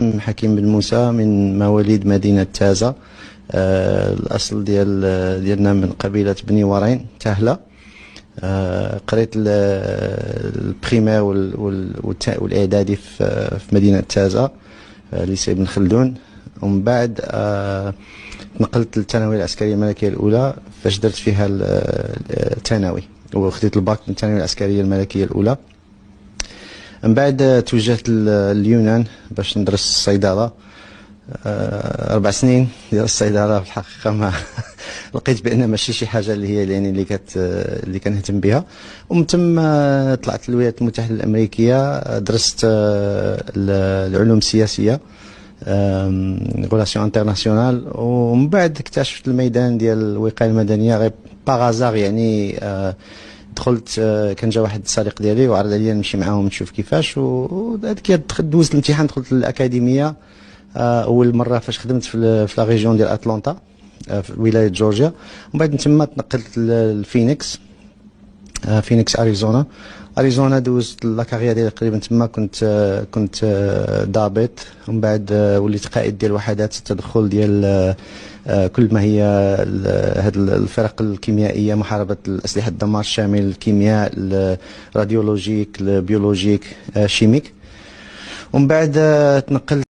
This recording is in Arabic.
اسم حكيم بن موسى، من مواليد مدينة تازة. الأصل ديالنا من قبيلة بني ورين تهلة. قريت البريمير والإعدادي في مدينة تازة، ليسي ابن خلدون. ومن بعد تنقلت للثانوية العسكرية الملكية الأولى، فاش درت فيها الثانوي وخديت الباك من الثانوية العسكرية الملكية الأولى. من بعد توجهت لليونان باش ندرس الصيدلة. 4 سنين ديال الصيدلة في الحقيقة ما لقيت بأن ماشي شي حاجة اللي هي يعني اللي كنهتم بها. ومن ثم طلعت للولايات المتحدة الأمريكية، درست العلوم السياسية، ريلاسيون انترناسيونال. ومن بعد اكتشفت الميدان ديال الوقاية المدنية غير باغازار يعني. دخلت، كان جا واحد الصديق ديالي وعرض عليا نمشي معاهم نشوف كيفاش، وهذيك دوزت الامتحان، دخلت للأكاديمية أول مرة فاش خدمت في لا ريجيون ديال أتلانتا في ولاية جورجيا. ومن بعد تما تنقلت لفينيكس، اريزونا دوزت لاكارير ديالي تقريبا تما. كنت ضابط، ومن بعد وليت قائد ديال وحدات التدخل ديال كل ما هي هاد الفرق الكيميائيه، محاربه الاسلحه الدمار الشامل، الكيمياء، الراديولوجيك، البيولوجيك، شيميك. ومن بعد تنقلت